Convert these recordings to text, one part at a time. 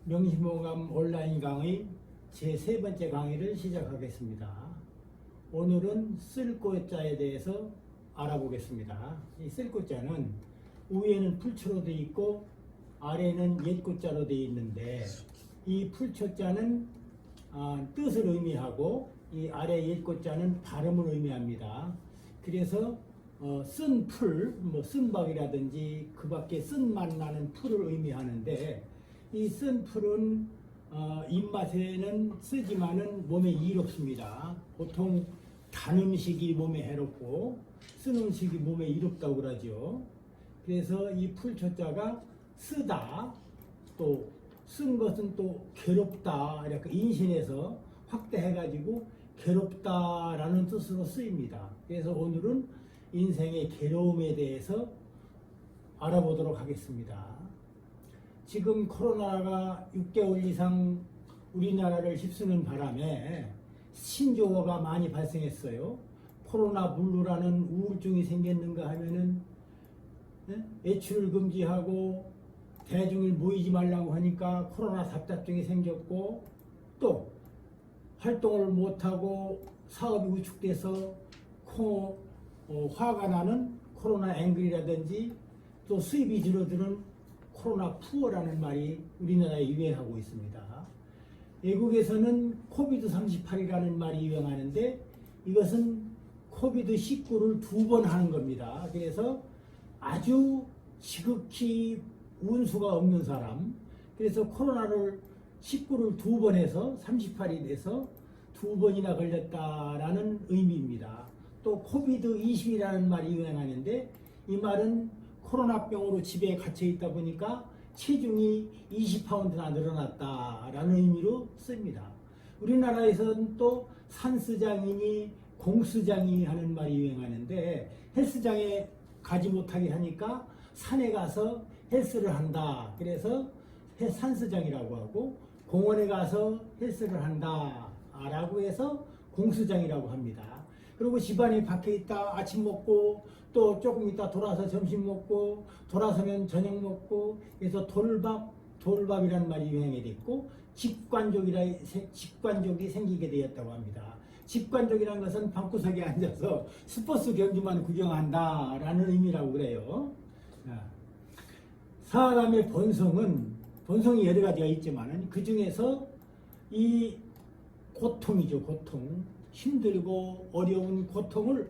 명심보감 온라인 강의 제3번째 강의를 시작하겠습니다. 오늘은 쓸꽃자에 대해서 알아보겠습니다. 이 쓸꽃자는 위에는 풀초로 되어 있고 아래는 옛꽃자로 되어 있는데, 이 풀초자는 뜻을 의미하고 이 아래 옛꽃자는 발음을 의미합니다. 그래서 쓴 풀, 쓴밥이라든지 그 밖에 쓴맛 나는 풀을 의미하는데, 이 쓴 풀은 입맛에는 쓰지만은 몸에 이롭습니다. 보통 단 음식이 몸에 해롭고 쓴 음식이 몸에 이롭다고 그러죠. 그래서 이 풀초자가 쓰다, 또 쓴 것은 또 괴롭다, 이렇게 인신에서 확대해가지고 괴롭다라는 뜻으로 쓰입니다. 그래서 오늘은 인생의 괴로움에 대해서 알아보도록 하겠습니다. 지금 코로나가 6개월 이상 우리나라를 휩쓰는 바람에 신조어가 많이 발생했어요. 코로나 블루라는 우울증이 생겼는가 하면은 외출을 금지하고 대중을 모이지 말라고 하니까 코로나 답답증이 생겼고, 또 활동을 못하고 사업이 위축돼서 화가 나는 코로나 앵글이라든지, 또 수입이 줄어드는 코로나 푸어라는 말이 우리나라에 유행하고 있습니다. 외국에서는 코비드 38이라는 말이 유행하는데, 이것은 코비드 19를 2번 하는 겁니다. 그래서 아주 지극히 운수가 없는 사람, 그래서 코로나를 19를 2번 해서 38이 돼서 2번이나 걸렸다라는 의미입니다. 또 코비드 20이라는 말이 유행하는데, 이 말은 코로나병으로 집에 갇혀 있다 보니까 체중이 20파운드나 늘어났다라는 의미로 씁니다. 우리나라에서는 또 산스장이니 공스장이 하는 말이 유행하는데, 헬스장에 가지 못하게 하니까 산에 가서 헬스를 한다, 그래서 산스장이라고 하고, 공원에 가서 헬스를 한다 라고 해서 공스장이라고 합니다. 그리고 집안이 밖에 있다 아침 먹고, 또 조금 있다 돌아서 점심 먹고, 돌아서면 저녁 먹고, 그래서 돌밥이라는 말이 유행이 됐고, 직관족이 생기게 되었다고 합니다. 직관족이라는 것은 방구석에 앉아서 스포츠 경기만 구경한다 라는 의미라고 그래요. 사람의 본성이 여러 가지가 있지만 그 중에서 이 고통이죠. 고통, 힘들고 어려운 고통을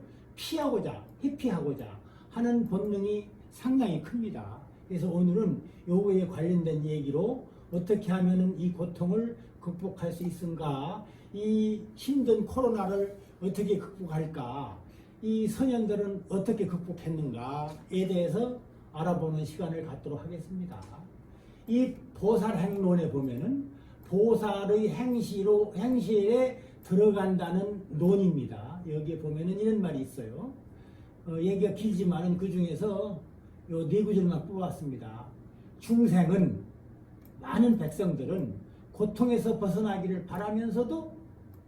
회피하고자 하는 본능이 상당히 큽니다. 그래서 오늘은 요거에 관련된 얘기로 어떻게 하면 이 고통을 극복할 수 있는가, 이 힘든 코로나를 어떻게 극복할까, 이 선현들은 어떻게 극복했는가에 대해서 알아보는 시간을 갖도록 하겠습니다. 이 보살행론에 보면은 보살의 행실에 들어간다는 논입니다. 여기에 보면은 이런 말이 있어요. 얘기가 길지만은 그 중에서 요 4구절만 뽑았습니다. 중생은, 많은 백성들은 고통에서 벗어나기를 바라면서도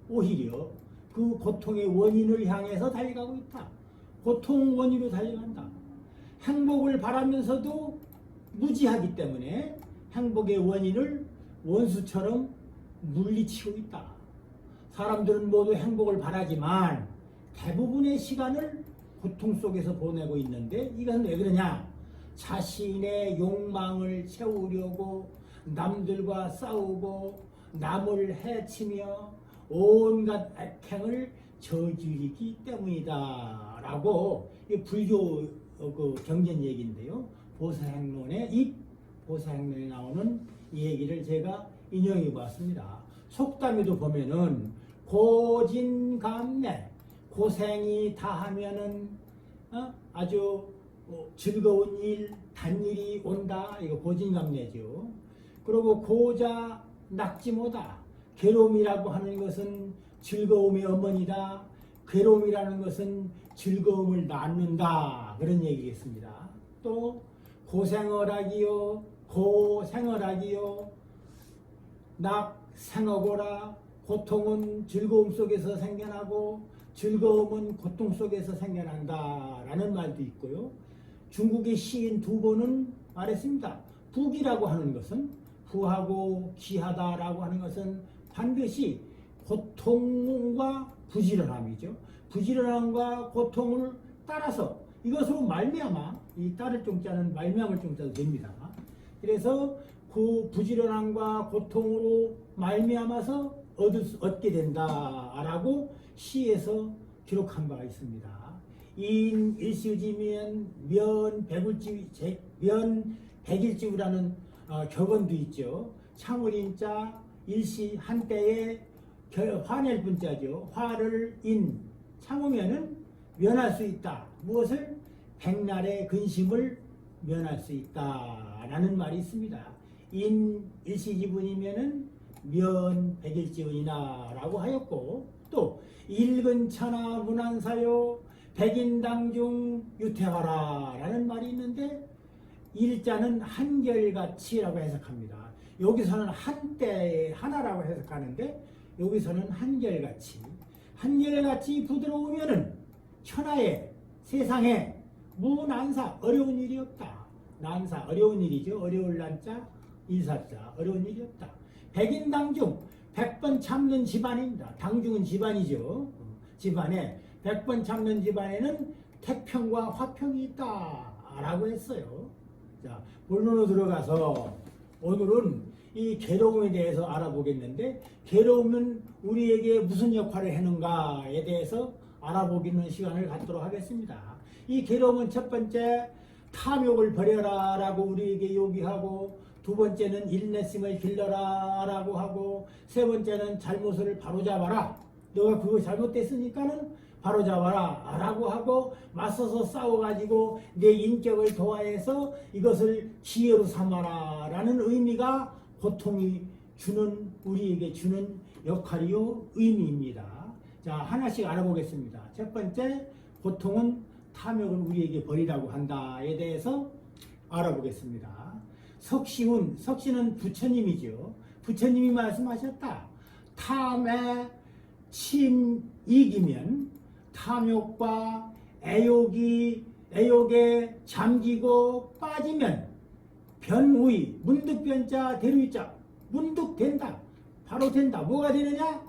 오히려 그 고통의 원인을 향해서 달려가고 있다. 고통 원인으로 달려간다. 행복을 바라면서도 무지하기 때문에 행복의 원인을 원수처럼 물리치고 있다. 사람들은 모두 행복을 바라지만 대부분의 시간을 고통 속에서 보내고 있는데, 이건 왜 그러냐? 자신의 욕망을 채우려고 남들과 싸우고 남을 해치며 온갖 악행을 저지르기 때문이다 라고, 불교 경전 얘기인데요. 보살행론에 나오는 이 얘기를 제가 인용해 보았습니다. 속담에도 보면은 고진감래, 고생이 다하면은 아주 즐거운 일, 단일이 온다. 이거 고진감래죠. 그리고 고자 낙지모다, 괴로움이라고 하는 것은 즐거움의 어머니다. 괴로움이라는 것은 즐거움을 낳는다, 그런 얘기겠습니다. 또 고생어락이요, 고생어락이요, 낙생어고라. 고통은 즐거움 속에서 생겨나고 즐거움은 고통 속에서 생겨난다 라는 말도 있고요. 중국의 시인 두보는 말했습니다. 북이라고 하는 것은 후하고 귀하다라고 하는 것은 반드시 고통과 부지런함이죠. 부지런함과 고통을 따라서 이것으로 말미암아, 이 따를 종자는 말미암을 종자도 됩니다. 그래서 그 부지런함과 고통으로 말미암아서 얻게 된다라고 시에서 기록한 바가 있습니다. 인 일시의지면 면 백일지우라는 격언도 있죠. 창을인자 일시 한때에 화낼 분자죠. 화를 인 참으면은 면할 수 있다. 무엇을? 백날의 근심을 면할 수 있다라는 말이 있습니다. 인 일시지분이면은 면 백일지운이나라고 하였고, 또 일근천하 문안사요 백인당중 유태하라라는 말이 있는데, 일자는 한결같이라고 해석합니다. 여기서는 한때 하나라고 해석하는데 여기서는 한결같이 부드러우면은 천하에 세상에 무난사 어려운 일이 없다. 난사 어려운 일이죠. 어려울 난자 일사자 어려운 일이 없다. 백인당중 100번 참는 집안입니다. 당중은 집안이죠. 집안에 100번 참는 집안에는 태평과 화평이 있다라고 했어요. 자, 본론으로 들어가서 오늘은 이 괴로움에 대해서 알아보겠는데, 괴로움은 우리에게 무슨 역할을 하는가에 대해서 알아보기는 시간을 갖도록 하겠습니다. 이 괴로움은 첫 번째 탐욕을 버려라 라고 우리에게 요구하고, 두 번째는 인내심을 길러라 라고 하고, 세 번째는 잘못을 바로잡아라, 너가 그거 잘못됐으니까는 바로잡아라 라고 하고, 맞서서 싸워가지고 내 인격을 도하해서 이것을 기회로 삼아라 라는 의미가 고통이 우리에게 주는 역할이요 의미입니다. 자, 하나씩 알아보겠습니다. 첫 번째, 고통은 탐욕을 우리에게 버리라고 한다에 대해서 알아보겠습니다. 석신은 부처님이죠. 부처님이 말씀하셨다. 탐에 침익이면 탐욕과 애욕에 잠기고 빠지면 변의, 문득변자 대루자, 문득된다, 바로 된다. 뭐가 되느냐?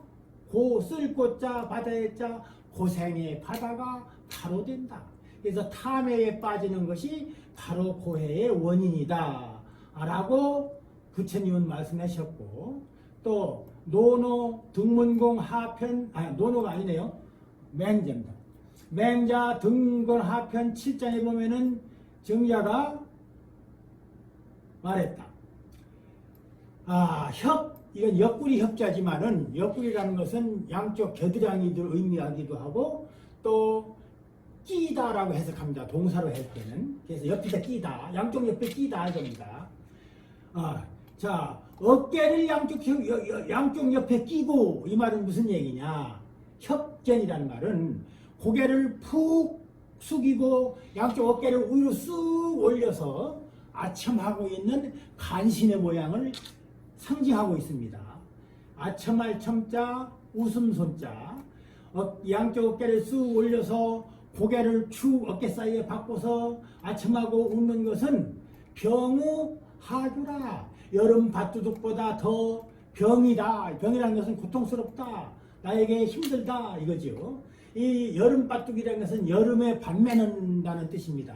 쓸 꽃자 바다의 자 고생의 바다가 바로 된다. 그래서 탐해에 빠지는 것이 바로 고해의 원인이다 라고 부처님은 말씀하셨고, 또 노노 등문공 하편, 노노가 아니네요. 맹자입니다. 맹자 등건 하편 7장에 보면은 정자가 말했다. 이건 옆구리 협자지만은, 옆구리라는 것은 양쪽 겨드랑이를 의미하기도 하고, 또 끼다라고 해석합니다. 동사로 할 때는. 그래서 옆에다 끼다, 양쪽 옆에 끼다 이겁니다. 자, 어깨를 양쪽 옆에 끼고, 이 말은 무슨 얘기냐? 협견이라는 말은 고개를 푹 숙이고 양쪽 어깨를 위로 쑥 올려서 아첨하고 있는 간신의 모양을 상징하고 있습니다. 아첨할 첨자, 웃음손자, 양쪽 어깨를 쑥 올려서 고개를 축 어깨 사이에 바꿔서 아첨하고 웃는 것은 병우 하주라, 여름 밭두둑보다 더 병이다. 병이라는 것은 고통스럽다, 나에게 힘들다 이거죠. 이 여름밭둑이라는 것은 여름에 밭 매는다는 뜻입니다.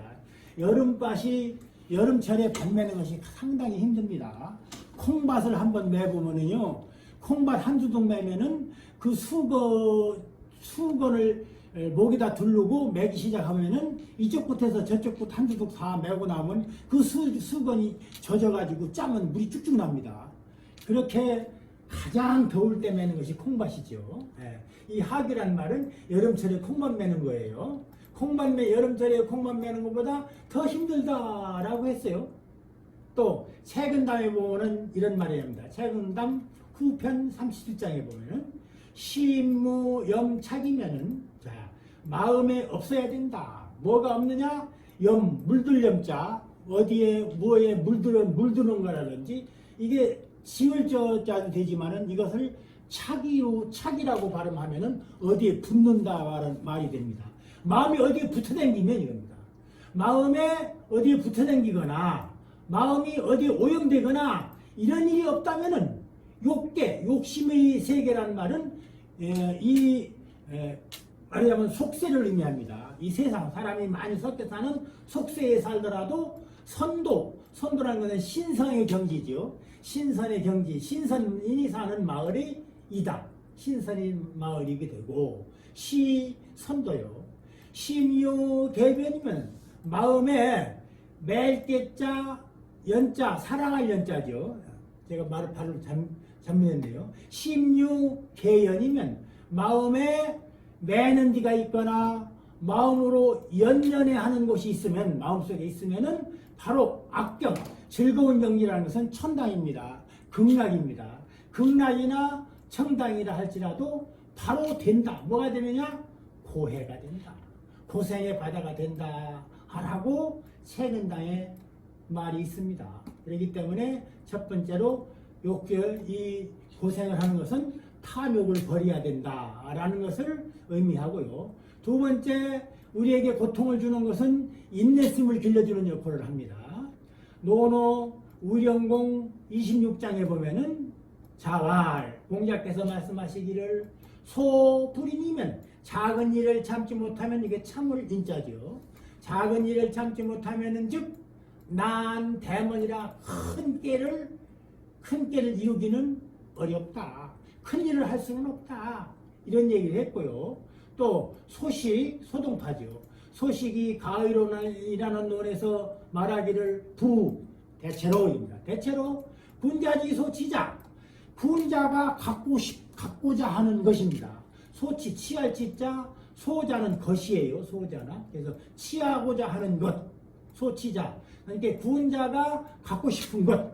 여름철에 밭 매는 것이 상당히 힘듭니다. 콩밭을 한번 매보면은요, 콩밭 한 주둥 매면은 그 수건을 목에다 두르고 매기 시작하면은 이쪽부터해서 저쪽부터 한 주둥 다 매고 나면 그 수건이 젖어가지고 짜면 물이 쭉쭉 납니다. 그렇게 가장 더울 때 매는 것이 콩밭이죠. 이 하기란 말은 여름철에 콩밭 매는 거예요. 여름철에 콩밭 매는 것보다 더 힘들다라고 했어요. 또 책은담에 보면은 이런 말이 납니다. 책은담 후편 37장에 보면은 심무염착이면은, 자, 마음에 없어야 된다. 뭐가 없느냐? 물들 염자, 어디에 뭐에 물드는 거라든지, 이게 지을자도 되지만은 이것을 착이라고 발음하면은 어디에 붙는다 말이 됩니다. 마음이 어디에 붙어당기면 이겁니다. 마음에 어디에 붙어당기거나 마음이 어디에 오염되거나 이런 일이 없다면은 욕심의 세계라는 말은 말하자면 속세를 의미합니다. 이 세상 사람이 많이 섞여 사는 속세에 살더라도 선도라는 것은 신선의 경지죠. 신선의 경지, 신선인이 사는 마을이 이다. 신선인 마을이게 되고 선도요. 심유 대변이면 마음에 멜게자 연자, 사랑할 연자죠. 제가 말을 바로 잘못했네요. 심유 개연이면 마음에 매는 디가 있거나 마음으로 연연해하는 곳이 있으면, 마음속에 있으면은 바로 악경, 즐거운 경지라는 것은 천당입니다. 극락입니다. 극락이나 청당이라 할지라도 바로 된다. 뭐가 되느냐? 고해가 된다. 고생의 바다가 된다. 하라고 세근당의 말이 있습니다. 그렇기 때문에 첫 번째로 이 고생을 하는 것은 탐욕을 버려야 된다라는 것을 의미하고요. 두 번째, 우리에게 고통을 주는 것은 인내심을 길러주는 역할을 합니다. 노노 우령공 26장에 보면은 자활 공자께서 말씀하시기를 소불인이면 작은 일을 참지 못하면, 이게 참을 인자죠. 작은 일을 참지 못하면은 즉 난 대문이라 큰 깨를 이루기는 어렵다. 큰 일을 할 수는 없다. 이런 얘기를 했고요. 또 소동파죠. 소식이 가의론이라는 논에서 말하기를 대체로입니다. 대체로 군자지 소치자, 군자가 갖고자 하는 것입니다. 소치, 취할 치자, 소자는 것이에요. 소자나. 그래서 취하고자 하는 것, 소치자. 그러니까 군자가 갖고 싶은 것,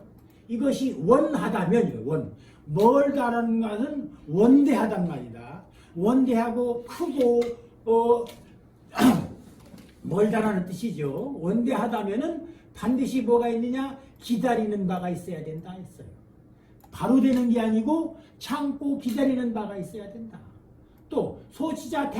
이것이 원하다면이에요. 멀다라는 것은 원대하단 말이다. 원대하고 크고 멀다라는 뜻이죠. 원대하다면은 반드시 뭐가 있느냐? 기다리는 바가 있어야 된다 했어요. 바로 되는 게 아니고 참고 기다리는 바가 있어야 된다. 또 소치자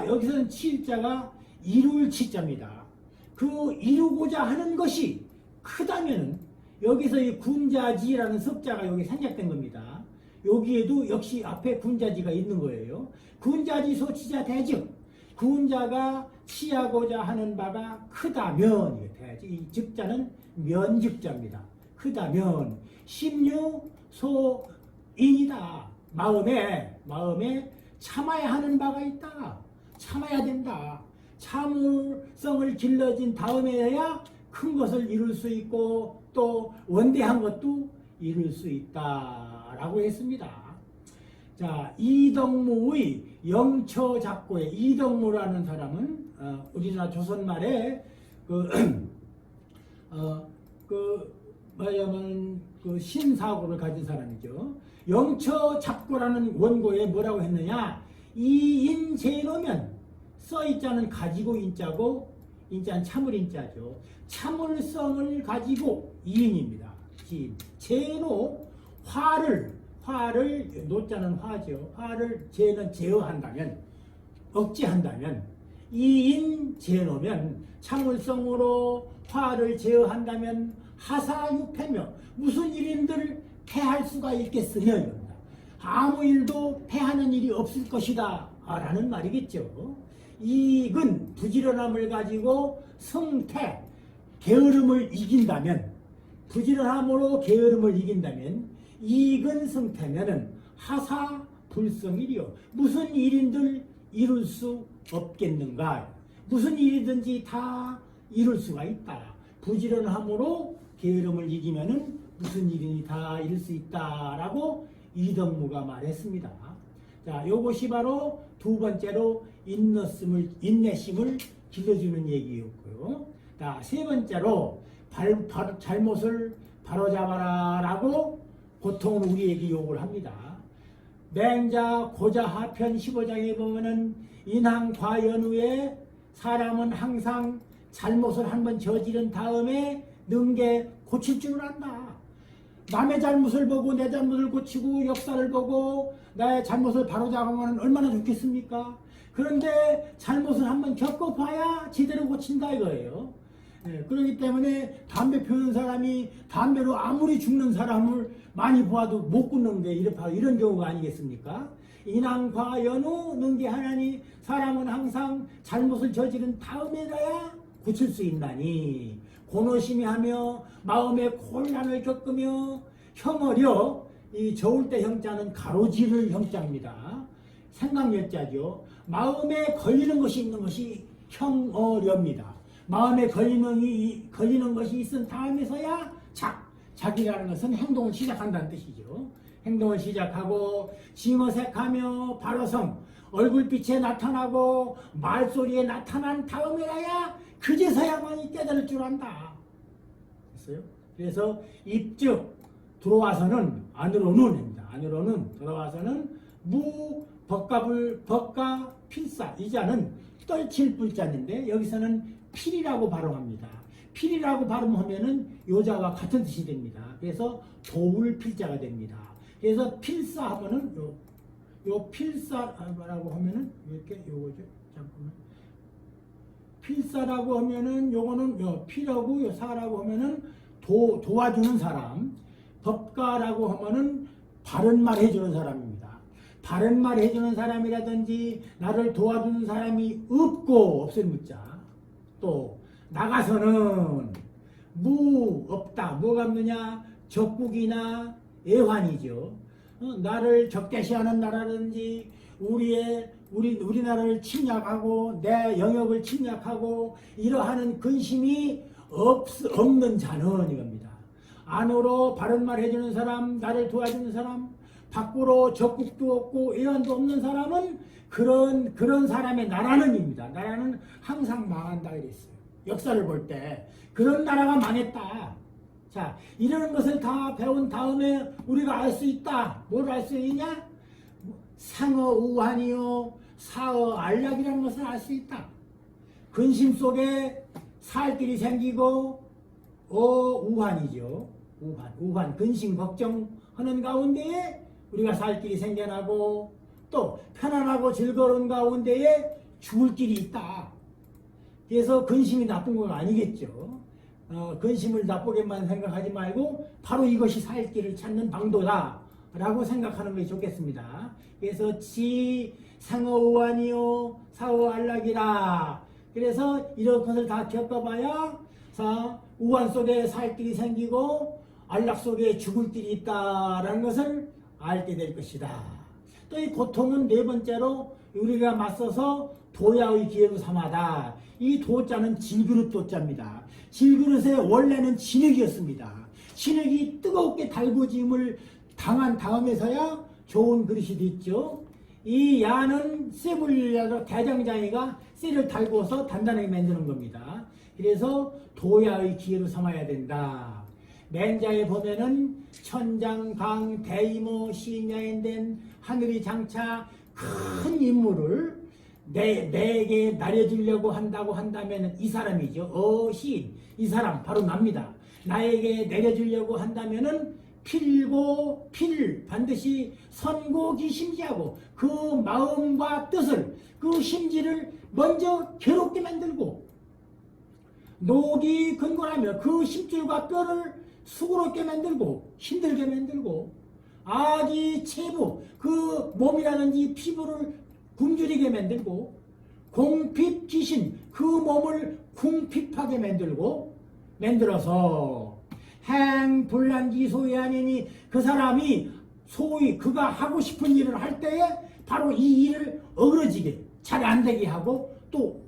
여기서는 치자가 이룰 치자입니다. 그 이루고자 하는 것이 크다면은, 여기서 이 군자지라는 석자가 여기 생략된 겁니다. 여기에도 역시 앞에 군자지가 있는 거예요. 군자지 소치자 대즉, 군자가 취하고자 하는 바가 크다면, 이 즉자는 면즉자입니다. 크다면 심유 소인이다. 마음에 참아야 하는 바가 있다. 참아야 된다. 참을성을 길러진 다음에야 큰 것을 이룰 수 있고 또 원대한 것도 이룰 수 있다라고 했습니다. 자, 이덕무의 영처작고의 이덕무라는 사람은 우리나라 조선 말에 신사고를 가진 사람이죠. 영처작고라는 원고에 뭐라고 했느냐? 이인제노면 써있자는 가지고 인자고, 인자는 참을 인자죠. 참을성을 가지고 이인입니다. 제노 화를 노자는 화죠. 화를 제는 제어한다면, 억제한다면, 이인 제노면 참을성으로 화를 제어한다면 하사유패며 무슨 일인들 패할 수가 있겠으며, 아무 일도 패하는 일이 없을 것이다 라는 말이겠죠. 이익은 부지런함을 가지고 성태, 게으름을 이긴다면, 부지런함으로 게으름을 이긴다면, 이익은 성태면은 하사 불성일이요. 무슨 일인들 이룰 수 없겠는가? 무슨 일이든지 다 이룰 수가 있다. 부지런함으로 게으름을 이기면은 무슨 일이니 다 이룰 수 있다라고 이덕무가 말했습니다. 자, 요것이 바로 두 번째로 인내심을 길러주는 얘기였고요. 자, 세 번째로 잘못을 바로잡아라 라고 보통은 우리에게 요구를 합니다. 맹자 고자하편 15장에 보면은 인항과연후에 사람은 항상 잘못을 한번 저지른 다음에 능게 고칠 줄을 안다. 남의 잘못을 보고 내 잘못을 고치고 역사를 보고 나의 잘못을 바로잡으면 얼마나 좋겠습니까? 그런데 잘못을 한번 겪어봐야 제대로 고친다 이거예요. 그렇기 때문에 담배 피우는 사람이 담배로 아무리 죽는 사람을 많이 보아도 못 끊는 게 이런 경우가 아니겠습니까? 인왕과연우 능게 하나니 사람은 항상 잘못을 저지른 다음에라야 고칠 수 있나니 고노심이 하며 마음의 곤란을 겪으며 형어려 이 저울 때 형자는 가로지를 형자입니다. 생각열자죠. 마음에 걸리는 것이 있는 것이 형어려입니다. 마음에 걸리는 것이 있은 다음에서야 자기라는 것은 행동을 시작한다는 뜻이죠. 행동을 시작하고 징어색하며 발어성 얼굴빛에 나타나고 말소리에 나타난 다음에라야 그제서야만이 깨달을 줄 안다. 됐어요? 그래서 입즉 들어와서는 안으로는 들어와서는 법가 필사 이자는 떨칠 불자인데 여기서는 필이라고 발음합니다. 필이라고 발음하면은 요자와 같은 뜻이 됩니다. 그래서 도울 필자가 됩니다. 그래서 필사하면은 요 필사라고 하면은 이렇게 요거죠. 잠깐만. 필사라고 하면은 요거는 요 필하고 요 사라고 하면은 도와주는 사람. 법가라고 하면은 바른 말 해주는 사람입니다. 바른 말 해주는 사람이라든지 나를 도와주는 사람이 없을 묻자. 또 나가서는 없다. 뭐가 없느냐? 적국이나 애환이죠. 나를 적대시하는 나라든지 우리나라를 침략하고 내 영역을 침략하고 이러하는 근심이 없는 자는 이겁니다. 안으로 바른 말 해주는 사람, 나를 도와주는 사람, 밖으로 적국도 없고 애환도 없는 사람은 그런 사람의 나라는입니다. 나라는 항상 망한다 이랬어요. 역사를 볼 때 그런 나라가 망했다. 자, 이런 것을 다 배운 다음에 우리가 알 수 있다. 뭘 알 수 있냐? 상어 우환이요 사어 안락이라는 것을 알 수 있다. 근심 속에 살길이 생기고 우환이죠. 우환 근심 걱정하는 가운데에 우리가 살 길이 생겨나고 또 편안하고 즐거운 가운데에 죽을 길이 있다. 그래서 근심이 나쁜 건 아니겠죠. 근심을 나쁘게만 생각하지 말고 바로 이것이 살 길을 찾는 방도다 라고 생각하는 것이 좋겠습니다. 그래서 상어우환이요 사어안락이라. 그래서 이런 것을 다 겪어봐야 우환 속에 살 길이 생기고 안락 속에 죽을 길이 있다라는 것을 알게 될 것이다. 또 이 고통은 네 번째로 우리가 맞서서 도야의 기회로 삼아다. 이 도자는 질그릇 도자입니다. 질그릇의 원래는 진흙이었습니다. 진흙이 뜨겁게 달구짐을 당한 다음에서야 좋은 그릇이 됐죠. 이 야는 쇠불리라도 대장장이가 쇠를 달고서 단단하게 만드는 겁니다. 그래서 도야의 기회로 삼아야 된다. 맨자에 보면은 천장강 대이모 시인야인된 하늘이 장차 큰 인물을 내게 나려주려고 한다고 한다면 이 사람이죠. 시인. 이 사람 바로 납니다. 나에게 내려주려고 한다면은 필 반드시 선고기 심지하고 그 마음과 뜻을 그 심지를 먼저 괴롭게 만들고 녹이 근골하며 그 심줄과 뼈를 수고롭게 만들고 힘들게 만들고 아기 체부 그 몸이라든지 피부를 굶주리게 만들고 공핍 귀신 그 몸을 궁핍하게 만들어서 행불난기 소위 아니니 그 사람이 소위 그가 하고 싶은 일을 할 때에 바로 이 일을 어그러지게 잘 안되게 하고 또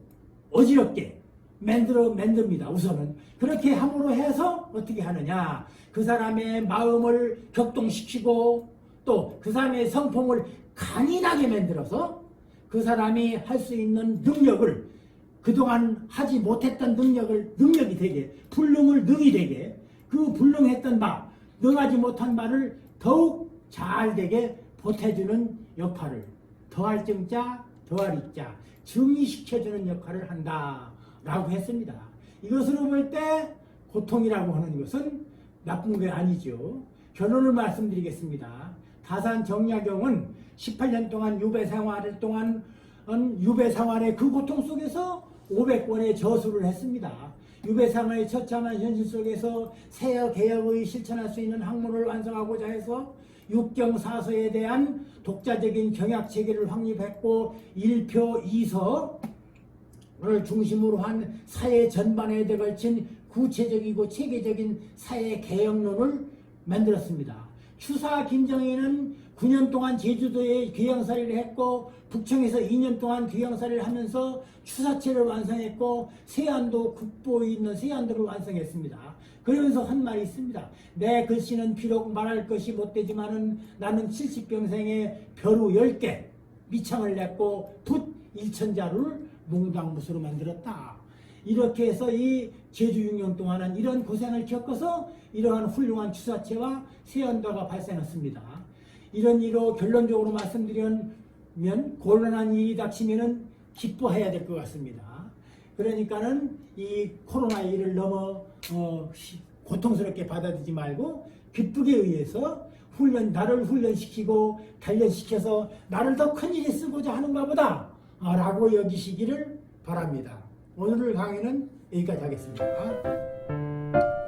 어지럽게 만듭니다. 우선은 그렇게 함으로 해서 어떻게 하느냐, 그 사람의 마음을 격동시키고 또 그 사람의 성품을 강인하게 만들어서 그 사람이 할 수 있는 능력을 그동안 하지 못했던 능력이 되게 불능을 능이 되게 그 불능했던 바 능하지 못한 바를 더욱 잘 되게 보태주는 역할을 더할 증자 더할 이자 증이시켜주는 역할을 한다 라고 했습니다. 이것으로 볼 때 고통이라고 하는 것은 나쁜 게 아니죠. 결론을 말씀드리겠습니다. 다산 정약용은 18년 동안 유배 생활을 동안 유배 생활의 그 고통 속에서 500권의 저수를 했습니다. 유배상의 처참한 현실 속에서 세어 개혁의 실천할 수 있는 학문을 완성하고자 해서 육경사서에 대한 독자적인 경약 체계를 확립했고 1표 2서를 중심으로 한 사회 전반에 걸친 구체적이고 체계적인 사회 개혁론을 만들었습니다. 추사 김정희는 9년 동안 제주도에 귀양살이를 했고 북청에서 2년 동안 귀양살이를 하면서 추사체를 완성했고 세안도 국보에 있는 세안도를 완성했습니다. 그러면서 한 말이 있습니다. 내 글씨는 비록 말할 것이 못되지만은 나는 70평생에 벼루 10개 미창을 냈고 돛 1천자루를 몽당무수로 만들었다. 이렇게 해서 이 제주 6년 동안은 이런 고생을 겪어서 이러한 훌륭한 추사체와 세안도가 발생했습니다. 이런 이로 결론적으로 말씀드리면 곤란한 일이 닥치면은 기뻐해야 될 것 같습니다. 그러니까는 이 코로나19를 너무 고통스럽게 받아들이지 말고 기쁘게 의해서 나를 훈련시키고 단련시켜서 나를 더 큰 일에 쓰고자 하는가 보다 라고 여기시기를 바랍니다. 오늘 강의는 여기까지 하겠습니다.